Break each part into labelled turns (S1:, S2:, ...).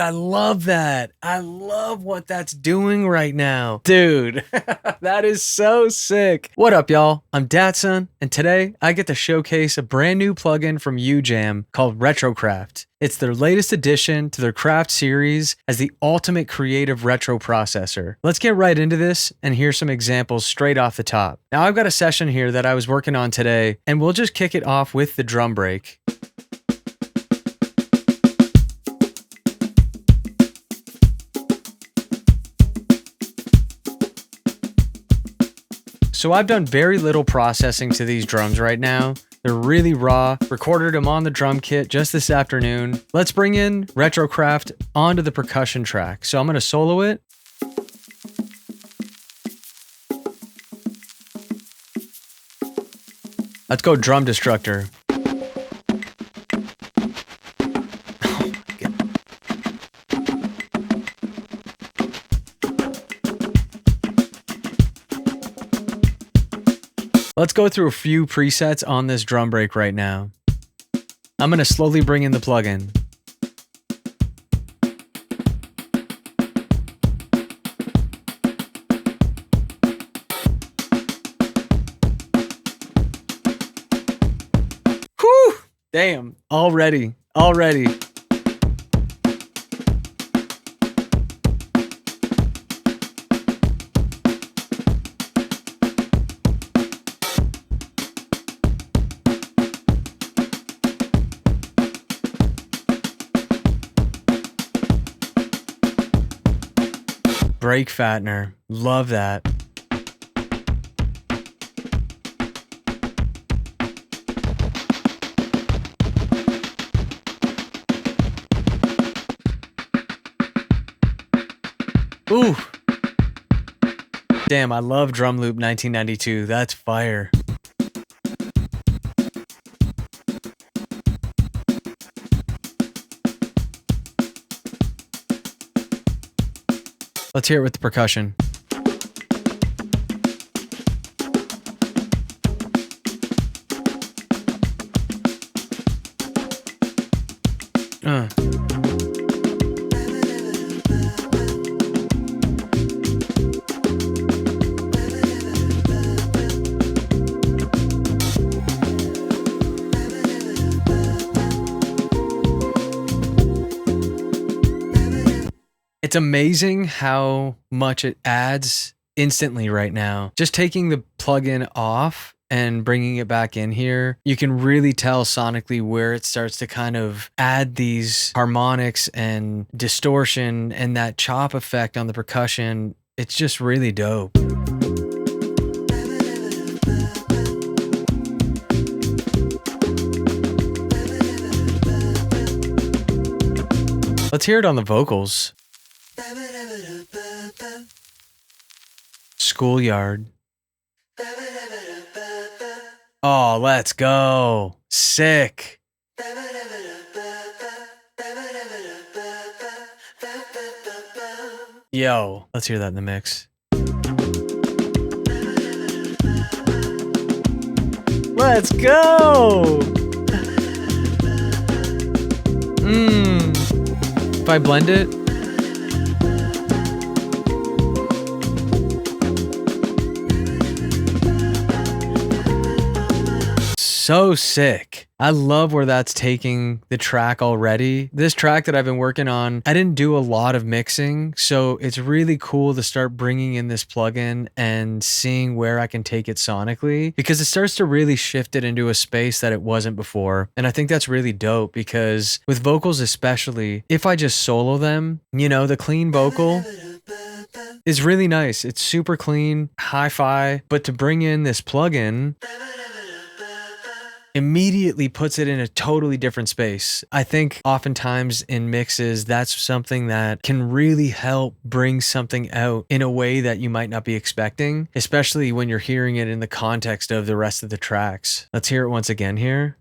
S1: I love that. I love what that's doing right now. Dude, that is so sick. What up, y'all? I'm Datsun, and today I get to showcase a brand new plugin from UJAM called RetroCraft. It's their latest addition to their craft series as the ultimate creative retro processor. Let's get right into this and hear some examples straight off the top. Now I've got a session here that I was working on today, and we'll just kick it off with the drum break. So I've done very little processing to these drums right now. They're really raw, recorded them on the drum kit just this afternoon. Let's bring in RetroCraft onto the percussion track. So I'm gonna solo it. Let's go drum destructor. Let's go through a few presets on this drum break right now. I'm going to slowly bring in the plugin. Whew! Damn, already. Break fattener. Love that. Ooh. Damn, I love Drum Loop 1992. That's fire. Let's hear it with the percussion. It's amazing how much it adds instantly right now. Just taking the plugin off and bringing it back in here, you can really tell sonically where it starts to kind of add these harmonics and distortion and that chop effect on the percussion. It's just really dope. Let's hear it on the vocals. Schoolyard. Oh, let's go. Sick. Yo, let's hear that in the mix. Let's go. If I blend it. So sick. I love where that's taking the track already. This track that I've been working on, I didn't do a lot of mixing, so it's really cool to start bringing in this plugin and seeing where I can take it sonically, because it starts to really shift it into a space that it wasn't before. And I think that's really dope, because with vocals especially, if I just solo them, you know, the clean vocal is really nice. It's super clean, hi-fi, but to bring in this plugin immediately puts it in a totally different space. I think oftentimes in mixes, that's something that can really help bring something out in a way that you might not be expecting, especially when you're hearing it in the context of the rest of the tracks. Let's hear it once again here.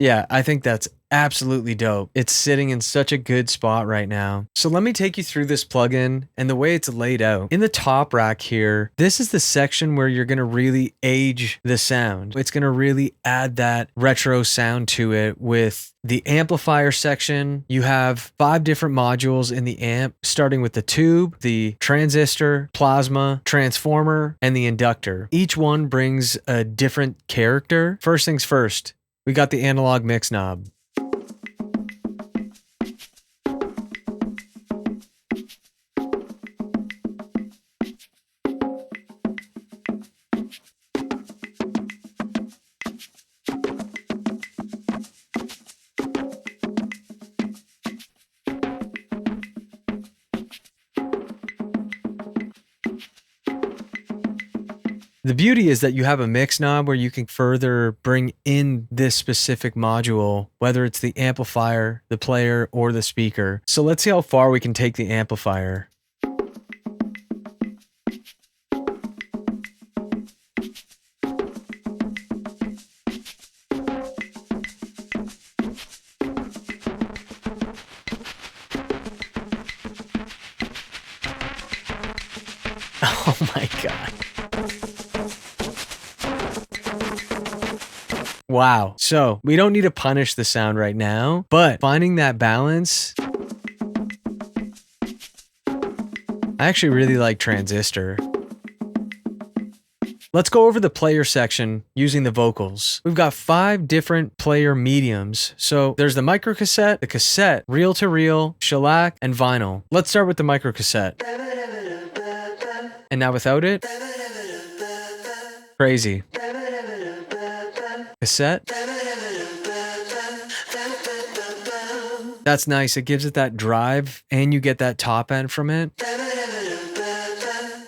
S1: Yeah, I think that's absolutely dope. It's sitting in such a good spot right now. So let me take you through this plugin and the way it's laid out. In the top rack here, this is the section where you're going to really age the sound. It's going to really add that retro sound to it with the amplifier section. You have 5 different modules in the amp, starting with the tube, the transistor, plasma, transformer, and the inductor. Each one brings a different character. First things first, we got the analog mix knob. The beauty is that you have a mix knob where you can further bring in this specific module, whether it's the amplifier, the player, or the speaker. So let's see how far we can take the amplifier. Oh my God. Wow. So we don't need to punish the sound right now, but finding that balance, I actually really like transistor. Let's go over the player section using the vocals. We've got 5 different player mediums. So there's the microcassette, the cassette, reel-to-reel, shellac, and vinyl. Let's start with the microcassette. And now without it, crazy. Cassette. That's nice. It gives it that drive and you get that top end from it.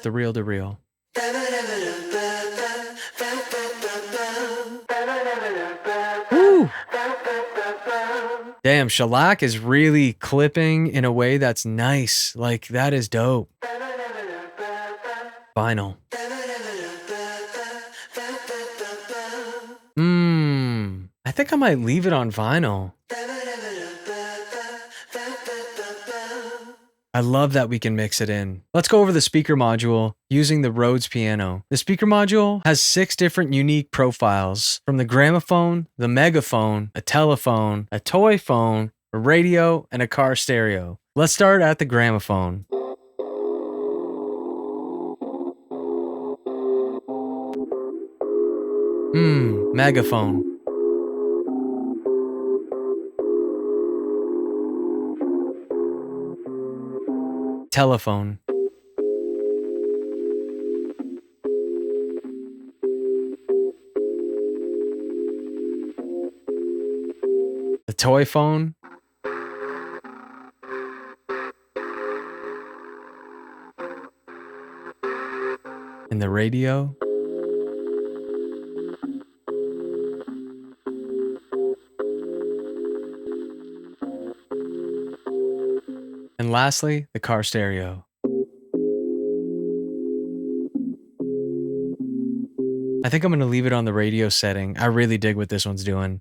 S1: The reel to reel. Woo! Damn, shellac is really clipping in a way that's nice. Like, that is dope. Vinyl. I think I might leave it on vinyl. I love that we can mix it in. Let's go over the speaker module using the Rhodes piano. The speaker module has 6 different unique profiles, from the gramophone, the megaphone, a telephone, a toy phone, a radio, and a car stereo. Let's start at the gramophone. Megaphone. Telephone. The toy phone. And the radio. And lastly, the car stereo. I think I'm going to leave it on the radio setting. I really dig what this one's doing.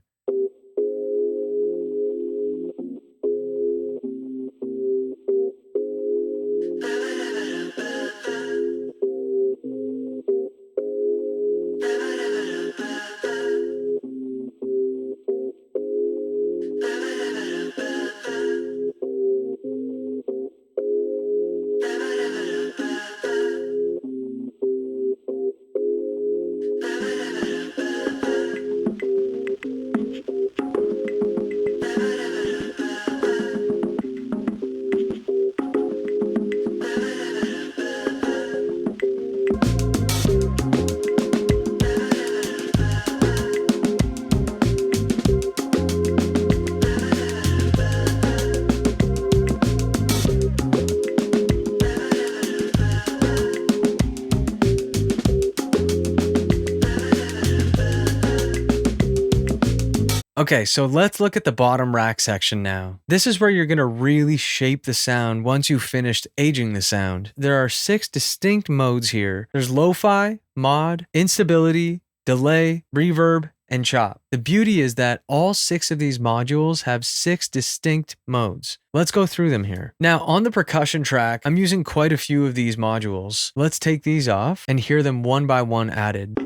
S1: Okay, so let's look at the bottom rack section now. This is where you're going to really shape the sound once you've finished aging the sound. There are 6 distinct modes here. There's lo-fi, mod, instability, delay, reverb, and chop. The beauty is that all 6 of these modules have 6 distinct modes. Let's go through them here. Now, on the percussion track, I'm using quite a few of these modules. Let's take these off and hear them one by one added.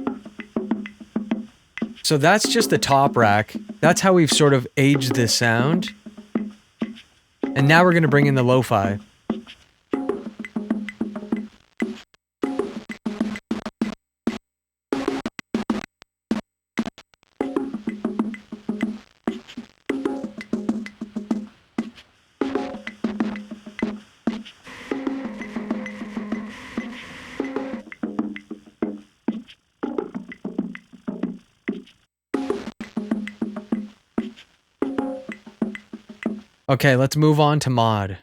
S1: So that's just the top rack. That's how we've sort of aged this sound. And now we're going to bring in the lo-fi. Okay, let's move on to mod.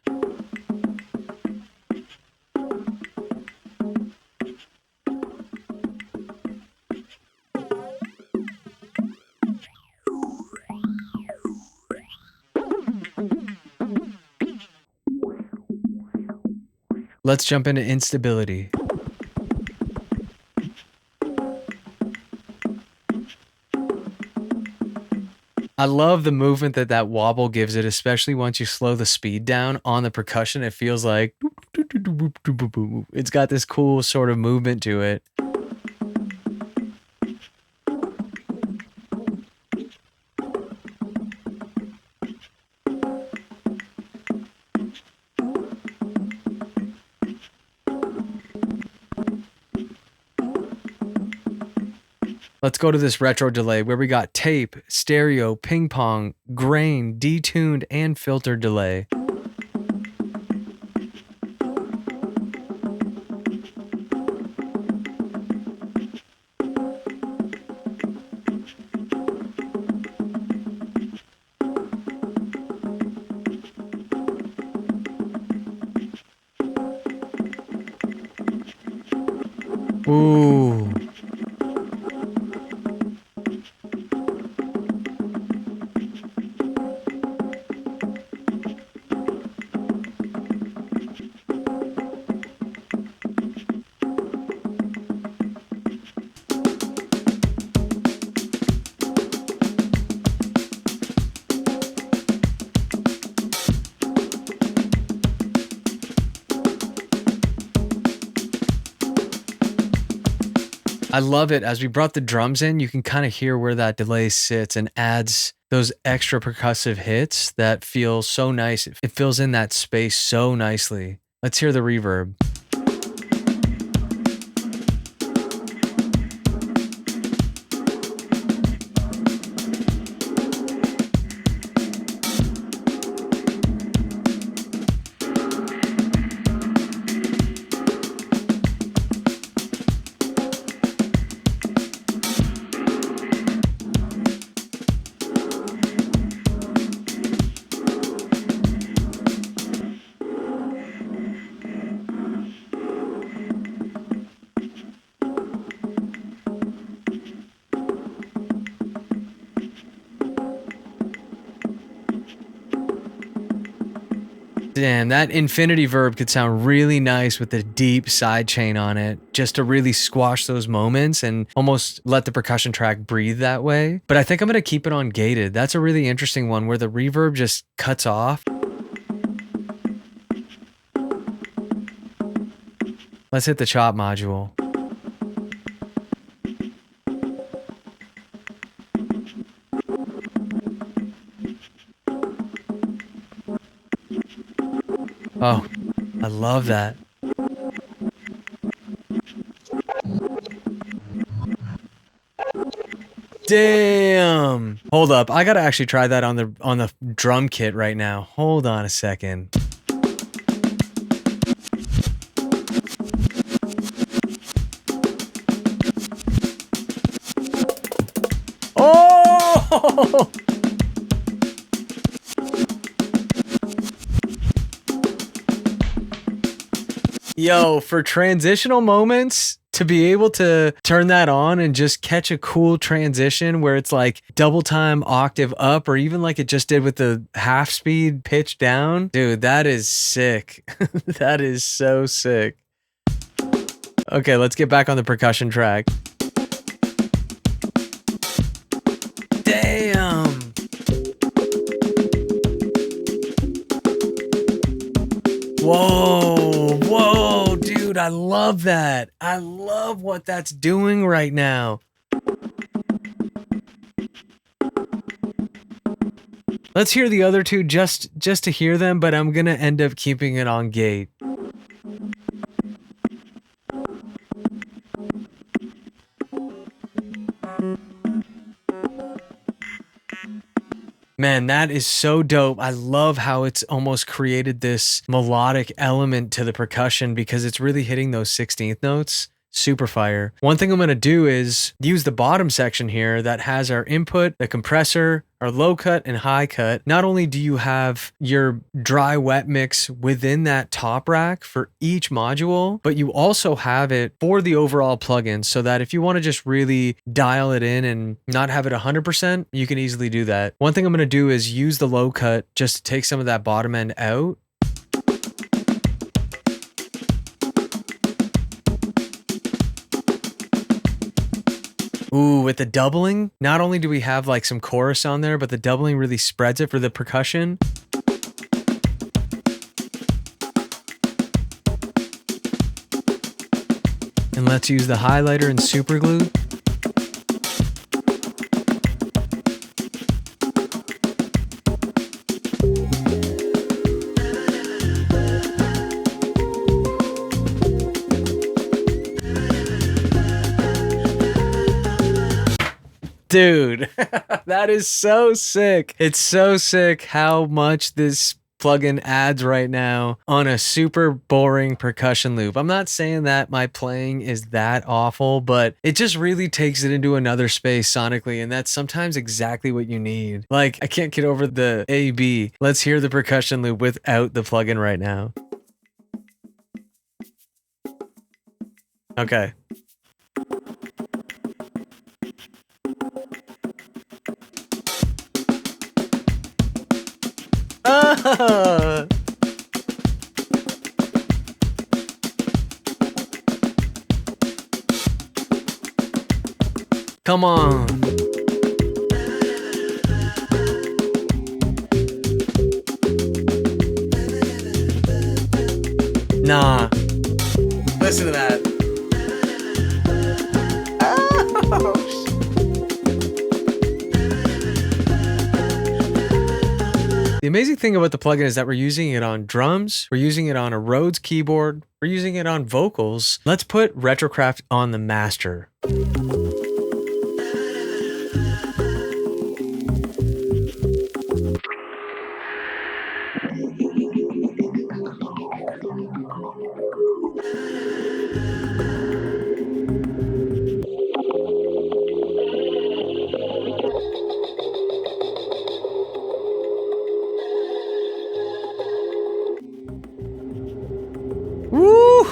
S1: Let's jump into instability. I love the movement that wobble gives it, especially once you slow the speed down on the percussion. It feels like it's got this cool sort of movement to it. Let's go to this retro delay where we got tape, stereo, ping pong, grain, detuned, and filter delay. Ooh. I love it. As we brought the drums in, you can kind of hear where that delay sits and adds those extra percussive hits that feel so nice. It fills in that space so nicely. Let's hear the reverb. Damn, that infinity verb could sound really nice with the deep side chain on it, just to really squash those moments and almost let the percussion track breathe that way. But I think I'm going to keep it on gated. That's a really interesting one where the reverb just cuts off. Let's hit the chop module. Oh, I love that. Damn. Hold up. I gotta actually try that on the drum kit right now. Hold on a second. Oh! Yo, for transitional moments, to be able to turn that on and just catch a cool transition where it's like double time octave up, or even like it just did with the half speed pitch down. Dude, that is sick. That is so sick. Okay, let's get back on the percussion track. I love that. I love what that's doing right now. Let's hear the other two just to hear them, but I'm gonna end up keeping it on gate. Man, that is so dope. I love how it's almost created this melodic element to the percussion because it's really hitting those 16th notes. Super fire. One thing I'm going to do is use the bottom section here that has our input, the compressor, our low cut and high cut. Not only do you have your dry wet mix within that top rack for each module, but you also have it for the overall plugin so that if you want to just really dial it in and not have it 100%, you can easily do that. One thing I'm going to do is use the low cut just to take some of that bottom end out. Ooh, with the doubling, not only do we have like some chorus on there, but the doubling really spreads it for the percussion. And let's use the highlighter and super glue. Dude, that is so sick. It's so sick how much this plugin adds right now on a super boring percussion loop. I'm not saying that my playing is that awful, but it just really takes it into another space sonically, and that's sometimes exactly what you need. Like, I can't get over the A-B. Let's hear the percussion loop without the plugin right now. Okay. Come on. Nah. Listen to that. The amazing thing about the plugin is that we're using it on drums, we're using it on a Rhodes keyboard, we're using it on vocals. Let's put RetroCraft on the master. Woo!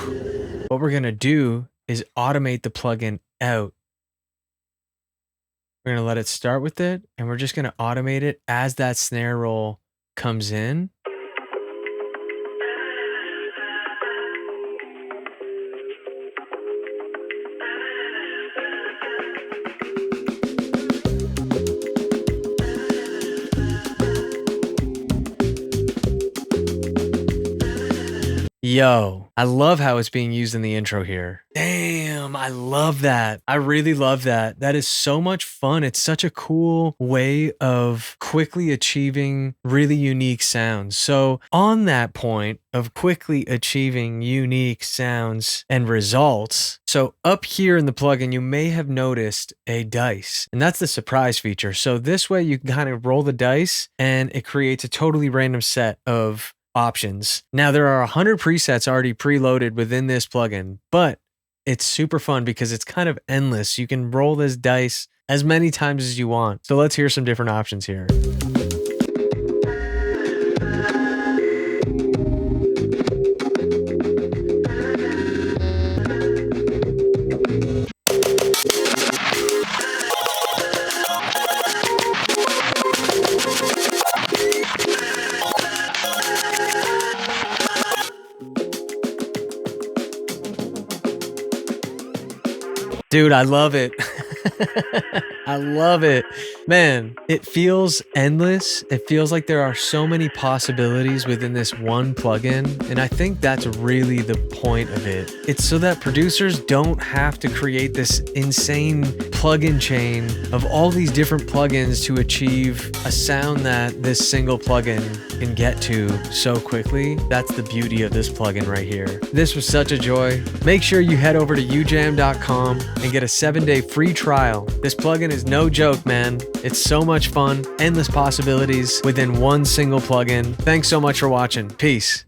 S1: What we're going to do is automate the plugin out. We're going to let it start with it, and we're just going to automate it as that snare roll comes in. Yo, I love how it's being used in the intro here. Damn, I love that. I really love that. That is so much fun. It's such a cool way of quickly achieving really unique sounds. So on that point of quickly achieving unique sounds and results, so up here in the plugin, you may have noticed a dice, and that's the surprise feature. So this way you can kind of roll the dice and it creates a totally random set of options. Now there are 100 presets already preloaded within this plugin, but it's super fun because it's kind of endless. You can roll this dice as many times as you want. So let's hear some different options here. Dude, I love it. I love it. Man, it feels endless. It feels like there are so many possibilities within this one plugin, and I think that's really the point of it. It's so that producers don't have to create this insane plugin chain of all these different plugins to achieve a sound that this single plugin can get to so quickly. That's the beauty of this plugin right here. This was such a joy. Make sure you head over to UJAM.com and get a 7-day free trial. This plugin is no joke, man. It's so much fun, endless possibilities within one single plugin. Thanks so much for watching. Peace.